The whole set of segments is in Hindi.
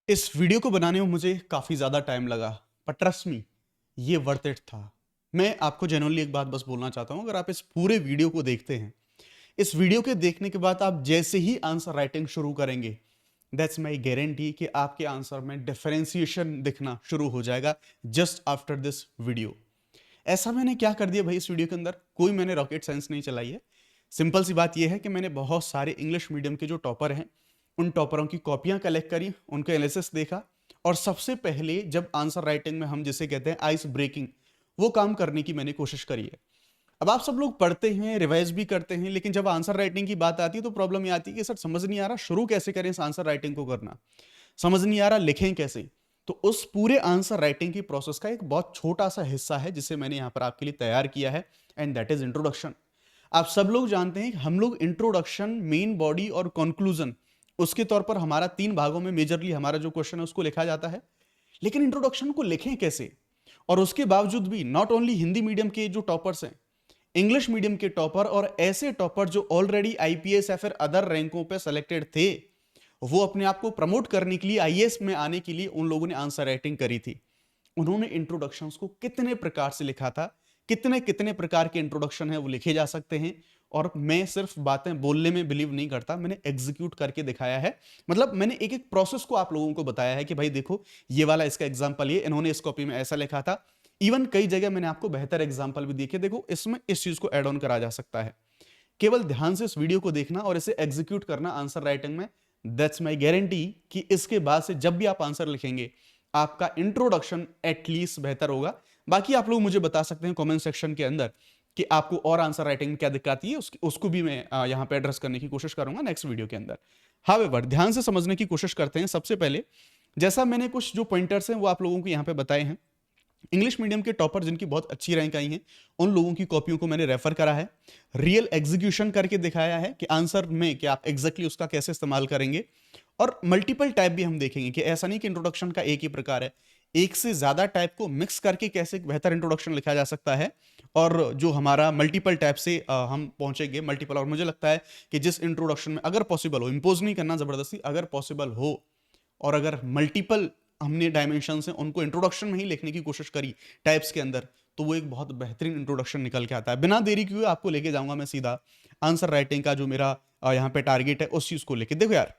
इस वीडियो को बनाने में मुझे काफ़ी ज़्यादा टाइम लगा, पर ट्रस्ट मी, ये वर्थ इट था। मैं आपको जेन्युइनली एक बात बस बोलना चाहता हूँ, अगर आप इस पूरे वीडियो को देखते हैं, इस वीडियो के देखने के बाद आप जैसे ही आंसर राइटिंग शुरू करेंगे, दैट्स माई गारंटी कि आपके आंसर में डिफरेंशिएशन दिखना शुरू हो जाएगा जस्ट आफ्टर दिस वीडियो। ऐसा मैंने क्या कर दिया भाई इस वीडियो के अंदर? कोई मैंने रॉकेट साइंस नहीं चलाई है। सिंपल सी बात यह है कि मैंने बहुत सारे इंग्लिश मीडियम के जो टॉपर हैं, उन टॉपरों की कॉपियां कलेक्ट करी, उनका एनालिसिस देखा, और सबसे पहले जब आंसर राइटिंग में हम जिसे कहते हैं आइस ब्रेकिंग, वो काम करने की मैंने कोशिश करी है। अब आप सब लोग पढ़ते हैं, रिवाइज भी करते हैं, लेकिन जब आंसर राइटिंग की बात आती है तो प्रॉब्लम ये आती है कि सर समझ नहीं आ रहा शुरू कैसे करें इस आंसर राइटिंग को करना, समझ नहीं आ रहा लिखें कैसे। तो उस पूरे आंसर राइटिंग की प्रोसेस का एक बहुत छोटा सा हिस्सा है जिसे मैंने यहां पर आपके लिए तैयार किया है, एंड दैट इज इंट्रोडक्शन। आप सब लोग जानते हैं कि हम लोग इंट्रोडक्शन, मेन बॉडी और कंक्लूजन, उसके तौर पर हमारा 3 भागों में मेजरली हमारा जो क्वेश्चन है उसको लिखा जाता है। लेकिन इंट्रोडक्शन को लिखें कैसे? और उसके बावजूद भी नॉट ओनली हिंदी मीडियम के जो टॉपर्स हैं, इंग्लिश मीडियम के टॉपर और ऐसे टॉपर जो ऑलरेडी आईपीएस या फिर अदर रैंकों पे सेलेक्टेड थे, वो अपने आप को प्रमोट करने के लिए, आईएएस में आने के लिए उन लोगों ने आंसर राइटिंग करी थी। उन्होंने इंट्रोडक्शंस को कितने प्रकार से लिखा था, कितने कितने प्रकार के इंट्रोडक्शन है वो लिखे जा सकते हैं। और मैं सिर्फ बातें बोलने में बिलीव नहीं करता, मैंने एग्जीक्यूट करके दिखाया है। मतलब मैंने एक एक प्रोसेस को आप लोगों को बताया है कि भाई देखो, ये वाला इसका एग्जांपल, ये इन्होंने इस कॉपी में ऐसा लिखा था। इवन कई जगह मैंने आपको बेहतर एग्जांपल भी दिए, देखो इसमें इस चीज को ऐड ऑन करा जा सकता है। केवल ध्यान से इस वीडियो को देखना और इसे एग्जीक्यूट करना आंसर राइटिंग में। दैट्स माय गारंटी कि इसके बाद से जब भी आप आंसर लिखेंगे, आपका इंट्रोडक्शन एटलीस्ट बेहतर होगा। बाकी आप लोग मुझे बता सकते हैं कमेंट सेक्शन के अंदर कि आपको और आंसर राइटिंग में क्या दिक्कत आती है, उसको भी मैं यहां पे एड्रेस करने की कोशिश करूंगा नेक्स्ट वीडियो के अंदर। हावेवर ध्यान से समझने की कोशिश करते हैं। सबसे पहले, जैसा मैंने कुछ जो पॉइंटर्स हैं वो आप लोगों को यहां पे बताए हैं, इंग्लिश मीडियम के टॉपर जिनकी बहुत अच्छी रैंक आई है, उन लोगों की कॉपियों को मैंने रेफर करा है, रियल एग्जीक्यूशन करके दिखाया है कि आंसर में कि आप एग्जैक्टली उसका कैसे इस्तेमाल करेंगे। और मल्टीपल टाइप भी हम देखेंगे कि ऐसा नहीं कि इंट्रोडक्शन का एक ही प्रकार है, एक से ज्यादा टाइप को मिक्स करके कैसे एक बेहतर इंट्रोडक्शन लिखा जा सकता है। और जो हमारा मल्टीपल टाइप से हम पहुंचेंगे मल्टीपल, और मुझे लगता है कि जिस इंट्रोडक्शन में अगर पॉसिबल हो, इंपोज नहीं करना जबरदस्ती, अगर पॉसिबल हो और अगर मल्टीपल हमने डायमेंशन से उनको इंट्रोडक्शन में ही लिखने की कोशिश करी टाइप्स के अंदर, तो वो एक बहुत बेहतरीन इंट्रोडक्शन निकल के आता है। बिना देरी किए आपको लेके जाऊंगा मैं सीधा आंसर राइटिंग का जो मेरा यहाँ पे टारगेट है उस चीज को लेके। देखो यार,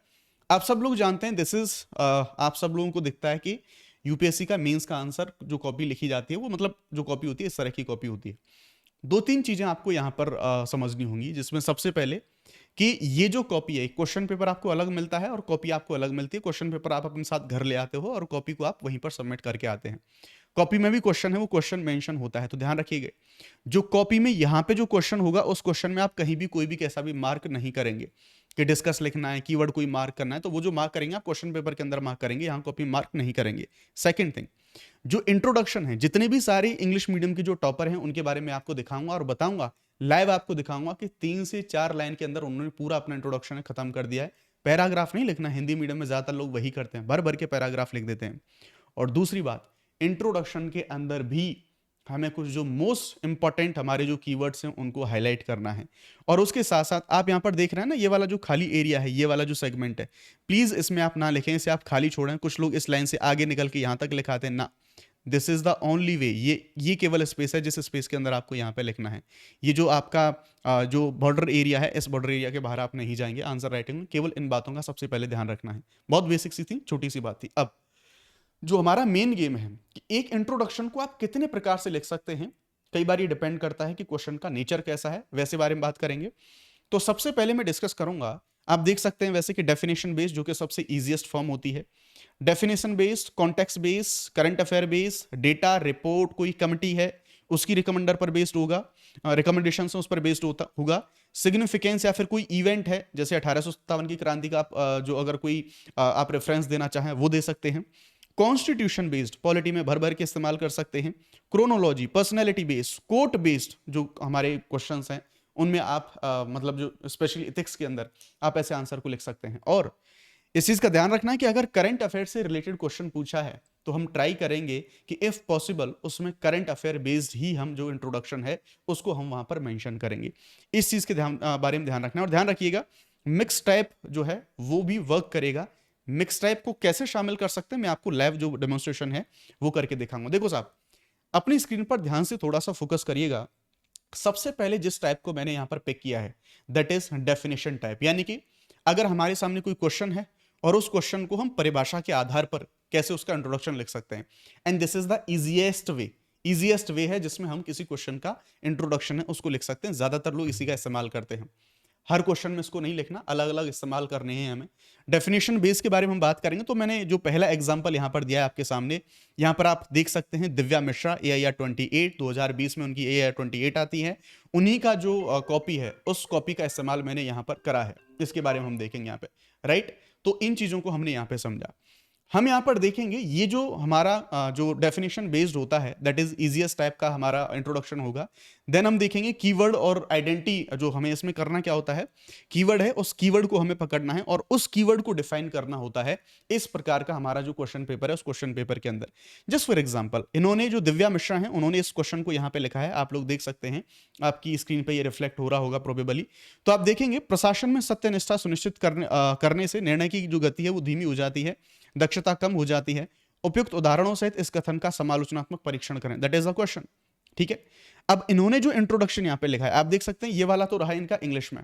आप सब लोग जानते हैं दिस इज, आप सब लोगों को दिखता है कि यूपीएससी का मेंस का आंसर जो कॉपी लिखी जाती है वो, मतलब जो कॉपी होती है इस तरह की कॉपी होती है। दो तीन चीजें आपको यहाँ पर समझनी होंगी, जिसमें सबसे पहले कि ये जो कॉपी है, क्वेश्चन पेपर आपको अलग मिलता है और कॉपी आपको अलग मिलती है। क्वेश्चन पेपर आप अपने साथ घर ले आते हो और कॉपी को आप वहीं पर सबमिट करके आते हैं। कॉपी में भी क्वेश्चन है, वो क्वेश्चन मेंशन होता है, तो ध्यान रखिएगा जो कॉपी में यहाँ पे जो क्वेश्चन होगा उस क्वेश्चन में आप कहीं भी कोई भी कैसा भी मार्क नहीं करेंगे कि डिस्कस लिखना है, कीवर्ड कोई मार्क करना है, तो वो जो मार्क करेंगे आप क्वेश्चन पेपर के अंदर मार्क करेंगे, यहाँ कॉपी मार्क नहीं करेंगे। सेकंड थिंग, जो इंट्रोडक्शन है, जितने भी सारे इंग्लिश मीडियम के जो टॉपर हैं उनके बारे में आपको दिखाऊंगा और बताऊंगा, लाइव आपको दिखाऊंगा कि 3 से 4 लाइन के अंदर उन्होंने पूरा अपना इंट्रोडक्शन खत्म कर दिया है। पैराग्राफ नहीं लिखना, हिंदी मीडियम में ज्यादातर लोग वही करते हैं, भर भर के पैराग्राफ लिख देते हैं। और दूसरी बात, इंट्रोडक्शन के अंदर भी हमें कुछ जो मोस्ट इंपॉर्टेंट हमारे जो कीवर्ड्स हैं उनको हाईलाइट करना है। और उसके साथ साथ आप यहां पर देख रहे हैं ना, ये वाला जो खाली एरिया है, ये वाला जो सेगमेंट है, प्लीज इसमें आप ना लिखें, इसे आप खाली छोड़ें। कुछ लोग इस लाइन से आगे निकल के यहां तक लिखाते हैं ना, this is the only way. ये केवल स्पेस है जिस स्पेस के अंदर आपको यहाँ पे लिखना है। ये जो आपका जो बॉर्डर एरिया है, इस बॉर्डर एरिया के बाहर आप नहीं जाएंगे आंसर राइटिंग में। केवल इन बातों का सबसे पहले ध्यान रखना है। बहुत बेसिक सी थी, छोटी सी बात थी। अब जो हमारा मेन गेम है कि एक इंट्रोडक्शन को आप कितने प्रकार से लिख सकते हैं, कई बार ये डिपेंड करता है कि क्वेश्चन का नेचर कैसा है, वैसे बारे में बात करेंगे। तो सबसे पहले मैं डिस्कस करूंगा, आप देख सकते हैं वैसे कि डेफिनेशन बेस्ड, जो कि सबसे इजीएस्ट फॉर्म होती है। Definition based, context based, current affair based, data report, कोई कमिटी है उसकी रिकमेंडर पर बेस्ड होगा, रिकमेंडेशन उस पर बेस्ड होगा। सिग्निफिकेंस या फिर कोई इवेंट है, जैसे 1857 की क्रांति का आप जो अगर कोई आप रेफरेंस देना चाहें वो दे सकते हैं। कॉन्स्टिट्यूशन बेस्ड, पॉलिटी में भर भर के इस्तेमाल कर सकते हैं। Chronology, personality based, court based जो हमारे क्वेश्चंस हैं उनमें आप मतलब जो स्पेशली इथिक्स के अंदर आप ऐसे आंसर को लिख सकते हैं। और इस चीज का ध्यान रखना है कि अगर करंट अफेयर से रिलेटेड क्वेश्चन पूछा है तो हम ट्राई करेंगे कि इफ पॉसिबल उसमें करंट अफेयर बेस्ड ही हम जो इंट्रोडक्शन है उसको हम वहां पर मेंशन करेंगे। इस चीज के बारे में ध्यान रखना है। और ध्यान रखिएगा, मिक्स टाइप जो है वो भी वर्क करेगा, मिक्स टाइप को कैसे शामिल कर सकते हैं मैं आपको लाइव जो डेमोन्स्ट्रेशन है वो करके दिखाऊंगा। देखो साहब, अपनी स्क्रीन पर ध्यान से थोड़ा सा फोकस करिएगा। सबसे पहले जिस टाइप को मैंने यहां पर पिक किया है दैट इज डेफिनेशन टाइप, यानी कि अगर हमारे सामने कोई क्वेश्चन है और उस क्वेश्चन को हम परिभाषा के आधार पर कैसे उसका इंट्रोडक्शन लिख सकते हैं, and this is the easiest way है जिसमें हम किसी क्वेश्चन का इंट्रोडक्शन है उसको लिख सकते हैं। ज्यादातर लोग इसी का इस्तेमाल करते हैं। हर क्वेश्चन में इसको नहीं लिखना, अलग अलग इस्तेमाल करने हैं हमें। डेफिनेशन बेस के बारे में हम बात करेंगे तो मैंने जो पहला एग्जांपल यहां पर दिया है आपके सामने, यहां पर आप देख सकते हैं दिव्या मिश्रा AIR 28 2020 में उनकी AIR 28 आती है, उन्हीं का जो कॉपी है उस कॉपी का इस्तेमाल मैंने यहां पर करा है। इसके बारे में हम देखेंगे यहाँ पे, राइट। तो इन चीजों को हमने यहाँ पे समझा। हम यहाँ पर देखेंगे ये जो हमारा जो डेफिनेशन बेस्ड होता है दैट इज इजीएस्ट टाइप का हमारा इंट्रोडक्शन होगा। देन हम देखेंगे कीवर्ड और आइडेंटिटी, जो हमें इसमें करना क्या होता है, कीवर्ड है उस कीवर्ड को हमें पकड़ना है और उस कीवर्ड को डिफाइन करना होता है। इस प्रकार का हमारा जो क्वेश्चन पेपर है उस क्वेश्चन पेपर के अंदर जस्ट फॉर एग्जांपल इन्होंने जो दिव्या मिश्रा है उन्होंने इस क्वेश्चन को यहाँ पे लिखा है, आप लोग देख सकते हैं, आपकी स्क्रीन पे ये रिफ्लेक्ट हो रहा होगा प्रोबेबली। तो आप देखेंगे प्रशासन में सत्यनिष्ठा सुनिश्चित करने से निर्णय की जो गति है वो धीमी हो जाती है, दक्षता कम हो जाती है। उपयुक्त उदाहरणों सहित इस कथन का समालोचनात्मक परीक्षण करें, दैट इज द क्वेश्चन। ठीक है, अब इन्होंने जो इंट्रोडक्शन यहां पे लिखा है आप देख सकते हैं, ये वाला तो रहा इनका इंग्लिश में,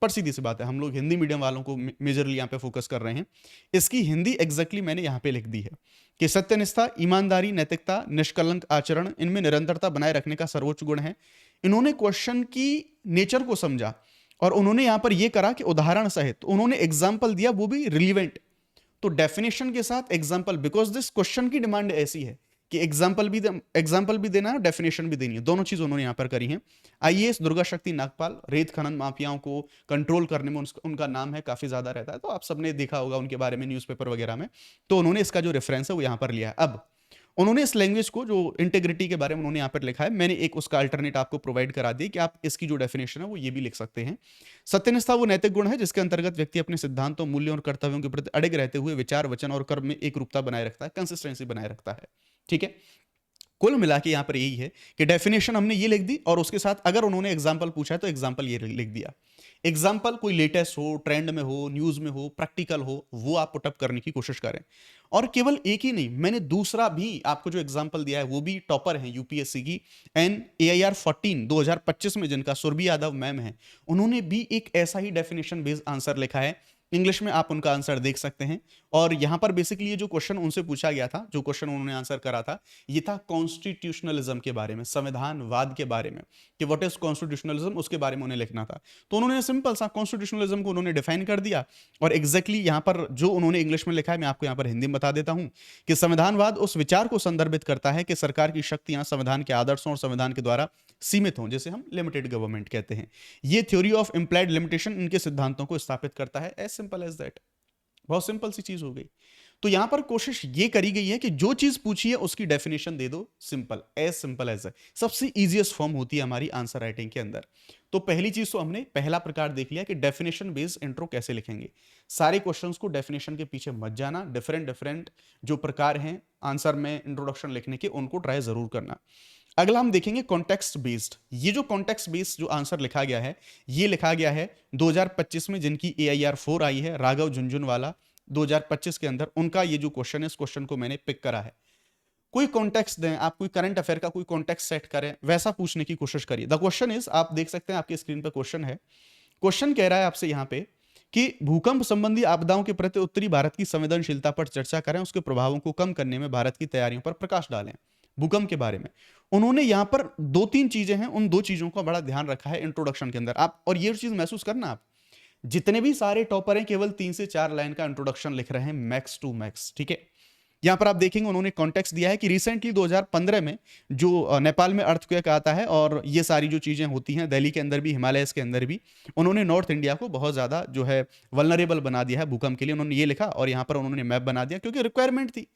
पर सीधी सी बात है हम लोग हिंदी मीडियम वालों को मेजरली यहां पे फोकस कर रहे हैं। इसकी हिंदी एग्जैक्टली मैंने यहां पे लिख दी है कि सत्यनिष्ठा, ईमानदारी, नैतिकता, निष्कलंक आचरण, इनमें निरंतरता बनाए रखने का सर्वोच्च गुण है। इन्होंने क्वेश्चन की नेचर को समझा और उन्होंने यहां पर यह करा कि उदाहरण सहित उन्होंने एग्जाम्पल दिया, वो भी रिलीवेंट। तो डेफिनेशन के साथ एग्जांपल, बिकॉज दिस क्वेश्चन की डिमांड ऐसी है कि एग्जांपल भी देना है, डेफिनेशन भी देनी है, दोनों चीज उन्होंने यहां पर करी है। IAS दुर्गा शक्ति नागपाल रेत खनन माफियाओं को कंट्रोल करने में उनका नाम है, काफी ज्यादा रहता है, तो आप सबने देखा होगा उनके बारे में न्यूज़पेपर वगैरह में। तो उन्होंने इसका जो रेफरेंस है वो यहां पर लिया है। अब उन्होंने इस लैंग्वेज को जो इंटेग्रिटी के बारे में उन्होंने यहाँ पर लिखा है, मैंने एक उसका अल्टरनेट आपको प्रोवाइड करा दिया कि आप इसकी जो डेफिनेशन है वो ये भी लिख सकते हैं। सत्यनिष्ठा वो नैतिक गुण है जिसके अंतर्गत व्यक्ति अपने सिद्धांतों, मूल्यों और कर्तव्यों के प्रति अड़िग रहते हुए विचार, वचन और कर्म में एक रूपता बनाए रखता है, कंसिस्टेंसी बनाए रखता है। ठीक है, कुल मिला के यहाँ पर यही है कि डेफिनेशन हमने ये लिख दी और उसके साथ अगर उन्होंने एग्जाम्पल पूछा है तो एग्जाम्पल ये लिख दिया। एग्जाम्पल कोई लेटेस्ट हो, ट्रेंड में हो, न्यूज में हो, प्रैक्टिकल हो, वो आप पुटअप करने की कोशिश करें। और केवल एक ही नहीं, मैंने दूसरा भी आपको जो एग्जाम्पल दिया है वो भी टॉपर है यूपीएससी की, AIR 14 2025 में जिनका सुरभि यादव मैम है, उन्होंने भी एक ऐसा ही डेफिनेशन बेस्ड आंसर लिखा है। इंग्लिश में आप उनका आंसर देख सकते हैं। और यहां पर बेसिकली ये जो क्वेश्चन उनसे पूछा गया था, जो क्वेश्चन उन्होंने आंसर करा था, ये था कॉन्स्टिट्यूशनलिज्म के बारे में, संविधानवाद के बारे में, कि व्हाट इज कॉन्स्टिट्यूशनलिज्म, उसके बारे में उन्हें लिखना था। तो उन्होंने सिंपल सा कॉन्स्टिट्यूशनलिज्म को उन्होंने डिफाइन कर दिया और एग्जैक्टली यहां पर जो उन्होंने इंग्लिश में लिखा है मैं आपको यहां पर हिंदी में बता देता हूं कि संविधानवाद उस विचार को संदर्भित करता है कि सरकार की शक्तियां संविधान के आदर्शों और संविधान के द्वारा सीमित हों, जिसे हम लिमिटेड गवर्नमेंट कहते हैं। ये थ्योरी ऑफ इंप्लाइड लिमिटेशन इनके सिद्धांतों को स्थापित करता है। एज सिंपल एज दैट, बहुत सिंपल सी चीज हो गई। तो यहां पर कोशिश ये करी गई है कि जो चीज पूछी है उसकी डेफिनेशन दे दो, सिंपल एज सबसे इजीएस्ट फॉर्म होती है हमारी आंसर राइटिंग के अंदर। तो पहली चीज तो हमने पहला प्रकार देख लिया कि डेफिनेशन बेस्ड इंट्रो कैसे लिखेंगे। सारे क्वेश्चंस को डेफिनेशन के पीछे मत जाना, डिफरेंट डिफरेंट जो प्रकार हैं आंसर में इंट्रोडक्शन लिखने के उनको ट्राई जरूर करना। अगला हम देखेंगे कॉन्टेक्स्ट बेस्ड। ये जो कॉन्टेक्स्ट बेस्ड जो आंसर लिखा गया है, ये लिखा गया है 2025 में जिनकी AIR 4 आई है, राघव झुंझुनवाला 2025 के अंदर, उनका ये जो क्वेश्चन है इस क्वेश्चन को मैंने पिक करा है। कोई कॉन्टेक्स्ट दें, आप कोई करंट अफेयर का कोई कॉन्टेक्स्ट सेट करें, वैसा पूछने की कोशिश करिए। द क्वेश्चन इज, आप देख सकते हैं आपकी स्क्रीन पर क्वेश्चन है। क्वेश्चन कह रहा है आपसे यहाँ पे कि भूकंप संबंधी आपदाओं के प्रति उत्तरी भारत की संवेदनशीलता पर चर्चा करें, उसके प्रभावों को कम करने में भारत की तैयारियों पर प्रकाश डालें। भूकंप के बारे में उन्होंने यहां पर दो तीन चीजें हैं, उन दो चीजों का बड़ा ध्यान रखा है इंट्रोडक्शन के अंदर। आप और ये चीज महसूस करना, आप जितने भी सारे टॉपर हैं केवल 3 से 4 लाइन का इंट्रोडक्शन लिख रहे हैं मैक्स टू मैक्स। ठीक है, यहां पर आप देखेंगे उन्होंने कॉन्टेक्स्ट दिया है कि रिसेंटली 2015 में जो नेपाल में अर्थक्वेक आता है और ये सारी जो चीजें होती हैं दिल्ली के अंदर भी, हिमालयस के अंदर भी, उन्होंने नॉर्थ इंडिया को बहुत ज्यादा जो है वल्नरेबल बना दिया है भूकंप के लिए। उन्होंने ये लिखा और यहां पर उन्होंने मैप बना दिया क्योंकि रिक्वायरमेंट थी।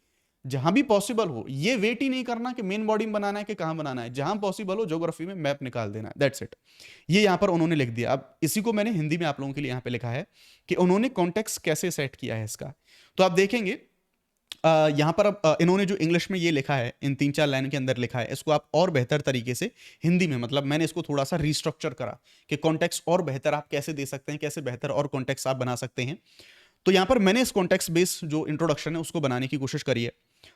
जहां भी पॉसिबल हो, ये वेट ही नहीं करना कि मेन बॉडी में बनाना है कि कहां बनाना है, जहां पॉसिबल हो ज्योग्राफी में मैप निकाल देना, दैट्स इट। ये यहां पर उन्होंने लिख दिया। अब इसी को मैंने हिंदी में आप लोगों के लिए यहां पे लिखा है कि उन्होंने कॉन्टेक्स्ट कैसे सेट किया है इसका। तो आप देखेंगे यहां पर अब इन्होंने जो इंग्लिश में ये लिखा है, इन 3-4 लाइन के अंदर लिखा है, इसको आप और बेहतर तरीके से हिंदी में, मतलब मैंने इसको थोड़ा सा रिस्ट्रक्चर करा कि कॉन्टेक्स्ट और बेहतर आप कैसे दे सकते हैं, कैसे बेहतर और कॉन्टेक्स्ट आप बना सकते हैं। तो यहां पर मैंने इस कॉन्टेक्स्ट बेस जो इंट्रोडक्शन है उसको बनाने की कोशिश करी है।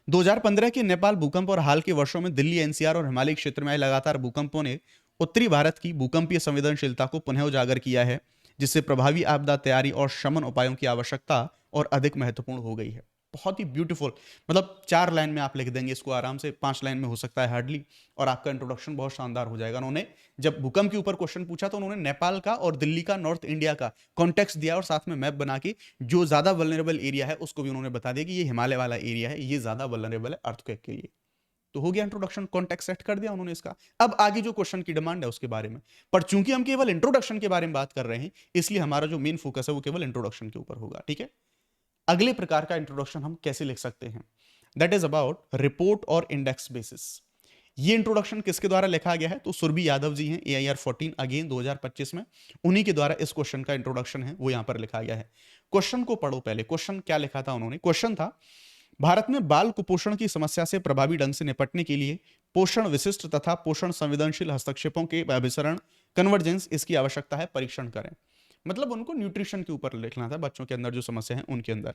2015 के नेपाल भूकंप और हाल के वर्षों में दिल्ली एनसीआर और हिमालय क्षेत्र में आए लगातार भूकंपों ने उत्तरी भारत की भूकंपीय संवेदनशीलता को पुनः उजागर किया है, जिससे प्रभावी आपदा तैयारी और शमन उपायों की आवश्यकता और अधिक महत्वपूर्ण हो गई है। बहुत ही ब्यूटीफुल, मतलब 4 लाइन में आप लिख देंगे इसको आराम से, 5 लाइन में हो सकता है हार्डली, और आपका इंट्रोडक्शन बहुत शानदार हो जाएगा। उन्होंने जब भूकंप के ऊपर क्वेश्चन पूछा तो उन्होंने नेपाल का और दिल्ली का, नॉर्थ इंडिया का कॉन्टेक्स्ट दिया और साथ में मैप बना के जो ज्यादा वल्नरेबल एरिया है उसको भी उन्होंने बता दिया कि ये हिमालय वाला एरिया है, ये ज्यादा वल्नरेबल है अर्थक्वेक के लिए। तो हो गया इंट्रोडक्शन, कॉन्टेक्स्ट सेट कर दिया उन्होंने इसका। अब आगे जो क्वेश्चन की डिमांड है उसके बारे में, पर चूंकि हम केवल इंट्रोडक्शन के बारे में बात कर रहे हैं इसलिए हमारा जो मेन फोकस है वो केवल इंट्रोडक्शन के ऊपर होगा, ठीक है। अगले प्रकार का इंट्रोडक्शन हम कैसे लिख सकते हैं, दैट इज अबाउट रिपोर्ट और इंडेक्स बेसिस। ये इंट्रोडक्शन किसके द्वारा लिखा गया है, तो सुरभि यादव जी हैं, AIR 14 अगेन 2025 में, उन्हीं के द्वारा इस क्वेश्चन का इंट्रोडक्शन है वो यहां पर लिखा गया है। क्वेश्चन को पढ़ो पहले, क्वेश्चन क्या लिखा था उन्होंने। क्वेश्चन था, भारत में बाल कुपोषण की समस्या से प्रभावी ढंग से निपटने के लिए पोषण विशिष्ट तथा पोषण संवेदनशील हस्तक्षेपों के अभिसरण कन्वर्जेंस इसकी आवश्यकता है, परीक्षण करें। मतलब उनको न्यूट्रिशन के ऊपर लिखना था, बच्चों के अंदर जो समस्या है उनके अंदर।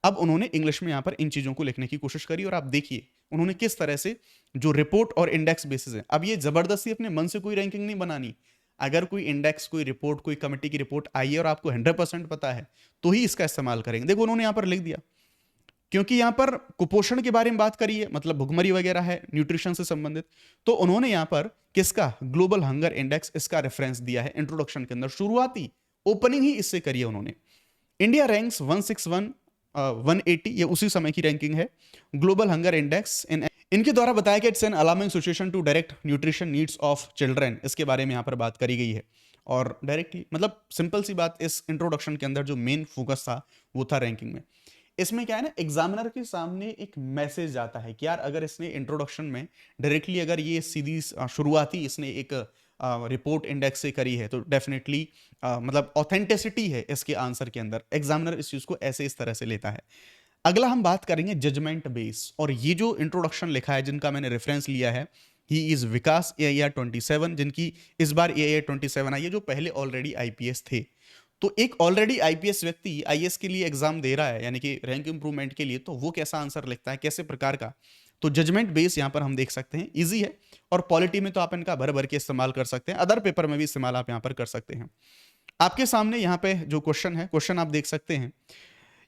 अब उन्होंने इंग्लिश में यहाँ पर इन चीजों को लिखने की कोशिश करी और आप देखिए उन्होंने किस तरह से जो रिपोर्ट और इंडेक्स बेसिस है। अब ये जबरदस्ती अपने मन से कोई रैंकिंग नहीं बनानी। अगर कोई इंडेक्स, कोई रिपोर्ट, कोई कमेटी की रिपोर्ट आई है और आपको 100% पता है तो ही इसका इस्तेमाल करेंगे। देखो उन्होंने यहाँ पर लिख दिया, क्योंकि यहां पर कुपोषण के बारे में बात करी है, मतलब भुखमरी वगैरह है न्यूट्रिशन से संबंधित, तो उन्होंने यहां पर किसका, ग्लोबल हंगर इंडेक्स, इसका रेफरेंस दिया है इंट्रोडक्शन के अंदर। शुरुआती ओपनिंग ही इससे करी है उन्होंने। इंडिया रैंक्स 161 180, ये उसी समय की रैंकिंग है। ग्लोबल हंगर इंडेक्स इनके द्वारा बताया कि it's an alarming situation to direct nutrition needs of children, इसके बारे में यहां पर बात करी गई है। और डायरेक्टली मतलब सिंपल सी बात, इस इंट्रोडक्शन के अंदर जो मेन फोकस था वो था रैंकिंग में। इसमें क्या है ना, एग्जामिनर के सामने एक मैसेज जाता है कि यार अगर इसने इंट्रोडक्शन में डायरेक्टली अगर ये सीधी शुरुआती इसने एक रिपोर्ट इंडेक्स से करी है तो डेफिनेटली मतलब ऑथेंटिसिटी है इसके आंसर के अंदर। एग्जामिनर इस चीज को ऐसे इस तरह से लेता है। अगला हम बात करेंगे जजमेंट बेस, और ये जो इंट्रोडक्शन लिखा है जिनका मैंने रेफरेंस लिया है, ही इज विकास AIR 27, जिनकी इस बार AIR 27 आई है, जो पहले ऑलरेडी IPS थे। तो एक ऑलरेडी IPS व्यक्ति IAS के लिए एग्जाम दे रहा है, यानी कि रैंक इंप्रूवमेंट के लिए, तो वो कैसा आंसर लिखता है, कैसे प्रकार का। तो जजमेंट बेस यहां पर हम देख सकते हैं, इजी है। और पॉलिटी में तो आप इनका भर भर के इस्तेमाल कर सकते हैं, अदर पेपर में भी इस्तेमाल आप यहां पर कर सकते हैं। आपके सामने यहां पे जो क्वेश्चन है, क्वेश्चन आप देख सकते हैं।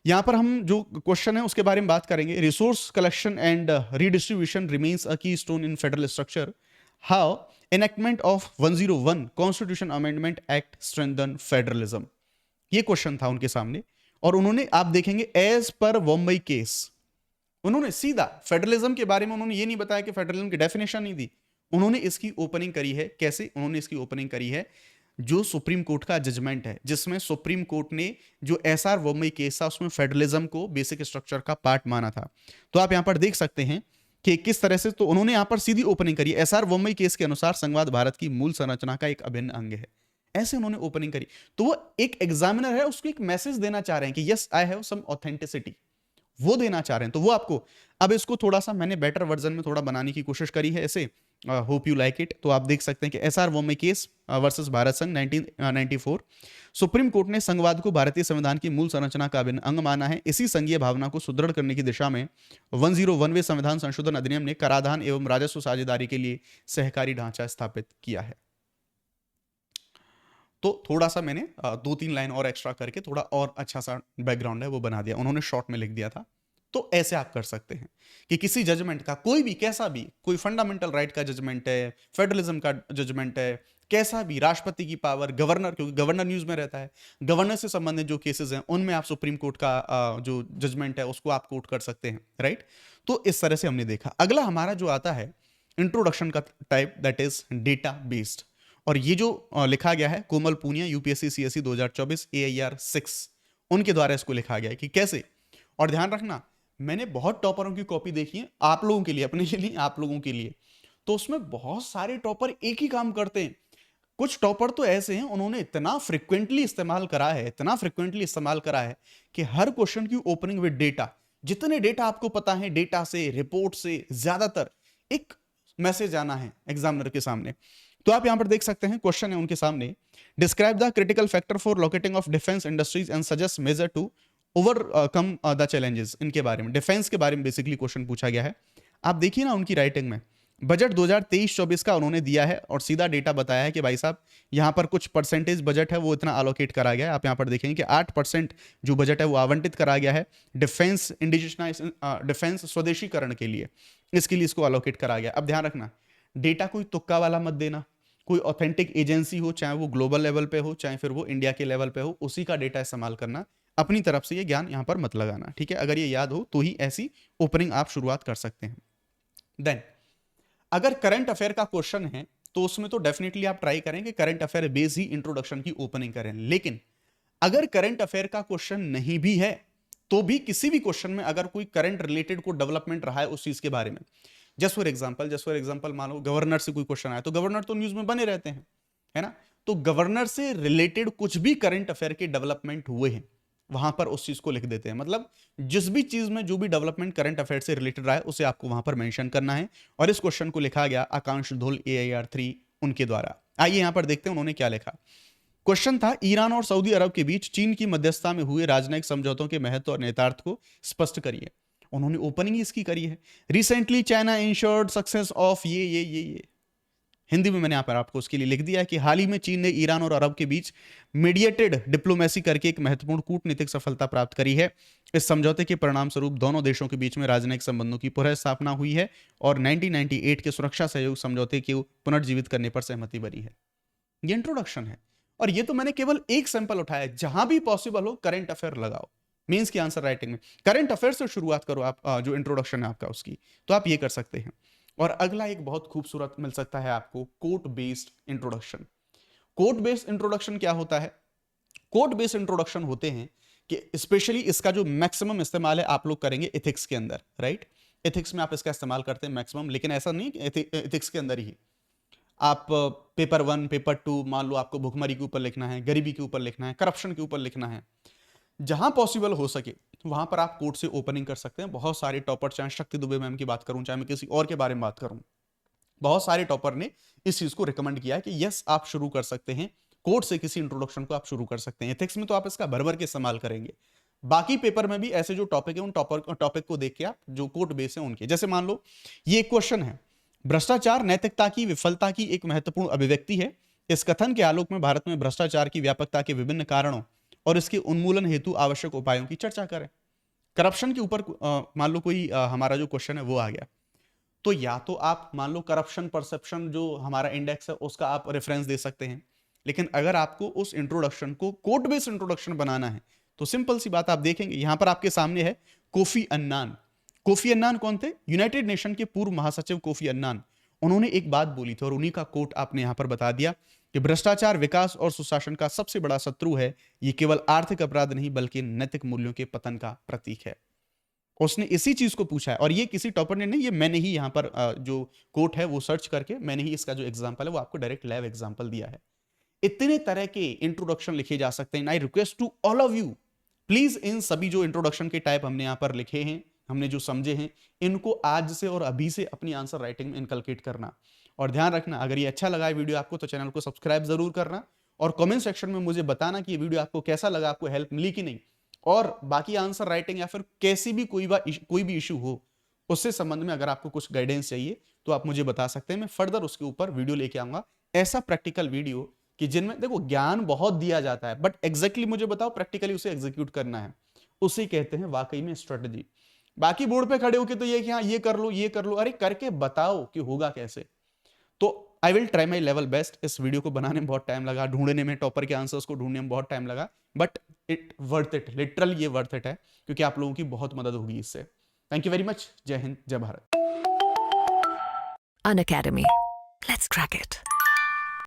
यहां पर हम जो क्वेश्चन है उसके बारे में बात करेंगे। Resource collection and redistribution remains a keystone in federal structure, how enactment of 101 constitution amendment act strengthen federalism. ये क्वेश्चन था उनके सामने, और उन्होंने आप देखेंगे एज पर बॉम्बई केस, उन्होंने सीधा फेडरलिज्म के बारे में उन्होंने ये नहीं बताया कि फेडरलिज्म की डेफिनेशन नहीं दी, उन्होंने इसकी ओपनिंग करी है। कैसे उन्होंने इसकी ओपनिंग करी है, जो सुप्रीम कोर्ट का जजमेंट है जिसमें सुप्रीम कोर्ट ने जो SR बॉम्बई केस था उसमें फेडरलिज्म को बेसिक स्ट्रक्चर का पार्ट माना था। तो आप यहां पर देख सकते हैं कि किस तरह से, तो उन्होंने यहां पर सीधी ओपनिंग करी, SR बॉम्बई केस के अनुसार संघवाद भारत की मूल संरचना का एक अभिन्न अंग है, ऐसे उन्होंने ओपनिंग करी। तो वो एक एग्जामिनर है, उसको एक मैसेज देना चाह रहे हैं कि yes I have some authenticity, वो देना चाह रहे हैं। तो वो आपको, अब इसको थोड़ा सा मैंने बेटर वर्जन में थोड़ा बनाने की कोशिश करी है ऐसे, होप यू लाइक इट। तो आप देख सकते हैं कि SR Bombay case versus Bharat संघ 1994, सुप्रीम कोर्ट ने संघवाद को भारतीय संविधान की मूल संरचना का अभिन्न अंग माना है। इसी संघीय भावना को सुदृढ़ करने की दिशा में 101वें संविधान संशोधन अधिनियम ने कराधान एवं राजस्व साझेदारी के लिए सहकारी ढांचा स्थापित किया है। तो थोड़ा सा मैंने 2-3 लाइन और एक्स्ट्रा करके थोड़ा और अच्छा सा बैकग्राउंड है वो बना दिया, उन्होंने शॉर्ट में लिख दिया था। तो ऐसे आप कर सकते हैं कि किसी जजमेंट का, कोई भी कैसा भी, कोई फंडामेंटल राइट का जजमेंट है, फेडरलिज्म का जजमेंट है, कैसा भी, राष्ट्रपति की पावर, गवर्नर, क्योंकि गवर्नर न्यूज में रहता है, गवर्नर से संबंधित जो केसेस हैं उनमें आप सुप्रीम कोर्ट का जो जजमेंट है उसको आप कोट कर सकते हैं, राइट। तो इस तरह से हमने देखा। अगला हमारा जो आता है इंट्रोडक्शन का type, that is data based, और ये जो लिखा गया है कोमल पूनिया UPSC CSE 2024 AIR 6, उनके द्वारा इसको लिखा गया है कि कैसे। और ध्यान रखना, मैंने बहुत टॉपरों की कॉपी देखी है आप लोगों के लिए, अपने के लिए, आप लोगों के लिए, तो उसमें बहुत सारे टॉपर एक ही काम करते हैं। कुछ टॉपर तो ऐसे हैं उन्होंने इतना फ्रिक्वेंटली इस्तेमाल करा है, इतना फ्रिक्वेंटली इस्तेमाल करा है कि हर क्वेश्चन की ओपनिंग विद डेटा, जितने डेटा आपको पता है, डेटा से, रिपोर्ट से ज्यादातर एक मैसेज आना है एग्जामिनर के सामने। तो आप यहां पर देख सकते हैं क्वेश्चन है उनके सामने, describe the critical factor for locating of defence industries and suggest measure to overcome the challenges, इनके बारे में, डिफेंस के बारे में बेसिकली क्वेश्चन पूछा गया है। आप देखिए ना उनकी राइटिंग में, बजट 2023-24 का उन्होंने दिया है और सीधा डेटा बताया है कि भाई साहब यहाँ पर कुछ परसेंटेज बजट है वो इतना अलोकेट करा गया है। आप यहाँ पर देखेंगे कि 8% जो बजट है वो आवंटित करा गया है डिफेंस डिफेंस स्वदेशीकरण के लिए, इसके लिए इसको अलोकेट करा गया। अब ध्यान रखना, डेटा कोई तुक्का वाला मत देना, कोई ऑथेंटिक एजेंसी हो, चाहे वो ग्लोबल लेवल पे हो चाहे फिर वो इंडिया के लेवल पे हो, उसी का डेटा इस्तेमाल करना, अपनी तरफ से ये ज्ञान यहाँ पर मत लगाना, ठीक है। अगर ये याद हो तो ही ऐसी ओपनिंग आप शुरुआत कर सकते हैं। देन अगर करंट अफेयर का क्वेश्चन है तो उसमें तो डेफिनेटली आप ट्राई करें कि करंट अफेयर बेस ही इंट्रोडक्शन की ओपनिंग करें। लेकिन अगर करंट अफेयर का क्वेश्चन नहीं भी है तो भी किसी भी क्वेश्चन में अगर कोई करंट रिलेटेड को डेवलपमेंट रहा है उस चीज के बारे में, जस्ट फॉर एग्जांपल मान लो गवर्नर से कोई क्वेश्चन आया, तो गवर्नर तो न्यूज में बने रहते हैं, है ना। तो गवर्नर से रिलेटेड कुछ भी करंट अफेयर के डेवलपमेंट हुए हैं वहां पर उस चीज को लिख देते हैं। मतलब जिस भी चीज में जो भी डेवलपमेंट करंट अफेयर से रिलेटेड रहा है उसे आपको वहां पर मेंशन करना है। और इस क्वेश्चन को लिखा गया आकांक्ष धुल AIR3 उनके द्वारा। आइए यहां पर देखते हैं उन्होंने क्या लिखा। क्वेश्चन था, ईरान और सऊदी अरब के बीच चीन की मध्यस्थता में हुए राजनयिक समझौतों के महत्व और नेतार्थ को स्पष्ट करिए। उन्होंने ओपनिंग इसकी करी है, recently China insured success of ये। हिंदी में मैंने यहां पर आपको उसके लिए लिख दिया है कि हाल ही में चीन ने ईरान और अरब के बीच मीडिएटेड डिप्लोमेसी करके एक महत्वपूर्ण कूटनीतिक सफलता प्राप्त करी है। इस समझौते के परिणाम स्वरूप दोनों देशों के बीच में राजनयिक संबंधों की पुनः स्थापना हुई है और 1998 के सुरक्षा सहयोग समझौते को पुनर्जीवित करने पर सहमति बनी है। ये इंट्रोडक्शन है और ये तो मैंने केवल एक सैंपल उठाया। जहां भी पॉसिबल हो करंट अफेयर लगाओ, मींस की आंसर राइटिंग में करंट अफेयर से शुरुआत करो आप, जो इंट्रोडक्शन है आपका उसकी, तो आप ये कर सकते हैं। और अगला एक बहुत खूबसूरत मिल सकता है आपको, quote based introduction. Quote based introduction क्या होता है? कोट बेस्ड इंट्रोडक्शन होते हैं कि स्पेशली इसका जो मैक्सिमम इस्तेमाल है आप लोग करेंगे एथिक्स के अंदर, राइट। एथिक्स में आप इसका इस्तेमाल करते हैं मैक्सिमम, लेकिन ऐसा नहीं कि एथिक्स के अंदर ही आप पेपर 1 पेपर 2 मान लो आपको भुखमरी के ऊपर लिखना है, गरीबी के ऊपर लिखना है, करप्शन के ऊपर लिखना है, जहां पॉसिबल हो सके वहां पर आप कोर्ट से ओपनिंग कर सकते हैं। बहुत सारे टॉपर, चाहे शक्ति दुबे मैम की बात करूं चाहे मैं किसी और के बारे में बात करूं, बहुत सारे टॉपर ने इस चीज को रिकमेंड किया है कि यस आप शुरू कर सकते हैं कोर्ट से, किसी इंट्रोडक्शन को आप शुरू कर सकते हैं। एथिक्स में तो आप इसका भर के इस्तेमाल करेंगे, बाकी पेपर में भी ऐसे जो टॉपिक है उन टॉपिक को देख के आप जो कोर्ट बेस है उनके, जैसे मान लो ये एक क्वेश्चन है, भ्रष्टाचार नैतिकता की विफलता की एक महत्वपूर्ण अभिव्यक्ति है। इस कथन के आलोक में भारत में भ्रष्टाचार की व्यापकता के विभिन्न कारणों और इसके उन्मूलन हेतु आवश्यक उपायों की चर्चा करें। करप्शन के ऊपर मान लो कोई हमारा जो क्वेश्चन है वो आ गया, तो या तो आप मान लो करप्शन परसेप्शन जो हमारा इंडेक्स है उसका आप रेफरेंस दे सकते हैं। लेकिन अगर आपको उस इंट्रोडक्शन को कोड बेस्ड इंट्रोडक्शन बनाना है तो सिंपल सी बात, आप देखेंगे यहां पर आपके सामने है कोफी अन्नान। कोफी अन्नान कौन थे? यूनाइटेड नेशन के पूर्व महासचिव कोफी अन्नान। उन्होंने एक बात बोली थी और उन्हीं का कोट आपने यहां पर बता दिया कि भ्रष्टाचार विकास और सुशासन का सबसे बड़ा शत्रु है। ये केवल आर्थिक अपराध नहीं बल्कि नैतिक मूल्यों के पतन का प्रतीक है। उसने इसी चीज को पूछा है और ये किसी टॉपर ने नहीं, ये मैंने ही यहां पर जो कोट है वो सर्च करके मैंने ही इसका जो एग्जांपल है वो आपको डायरेक्ट लाइव एग्जांपल दिया है। इतने तरह के इंट्रोडक्शन लिखे जा सकते हैं। I request to all of you, please इन सभी जो इंट्रोडक्शन के टाइप हमने यहां पर लिखे हैं, हमने जो समझे हैं, इनको आज से और अभी से अपनी आंसर राइटिंग में इनकलकेट करना। और ध्यान रखना, अगर ये अच्छा लगा है वीडियो आपको तो चैनल को सब्सक्राइब जरूर करना और कमेंट सेक्शन में मुझे बताना कि ये वीडियो आपको कैसा लगा, आपको हेल्प मिली कि नहीं। और बाकी आंसर राइटिंग या फिर कैसी भी कोई भी इशू हो उससे संबंध में अगर आपको कुछ गाइडेंस चाहिए तो आप मुझे बता सकते हैं। मैं फर्दर उसके ऊपर वीडियो लेके आऊंगा, ऐसा प्रैक्टिकल वीडियो कि जिनमें देखो ज्ञान बहुत दिया जाता है बट एग्जैक्टली मुझे बताओ प्रैक्टिकली उसे एग्जीक्यूट करना है, उसे कहते हैं वाकई में स्ट्रेटजी। बाकी बोर्ड पे खड़े होके तो ये कि हाँ ये कर लो, अरे करके बताओ कि होगा कैसे। तो I will try my level best. इस वीडियो को बनाने में बहुत टाइम लगा, ढूंढने में, टॉपर के आंसर्स को ढूंढने में बहुत टाइम लगा, but it worth it, literally ये वर्थ इट है क्योंकि आप लोगों की बहुत मदद होगी इससे। Thank you very much. जय हिंद, जय Bharat. Unacademy. Let's crack it.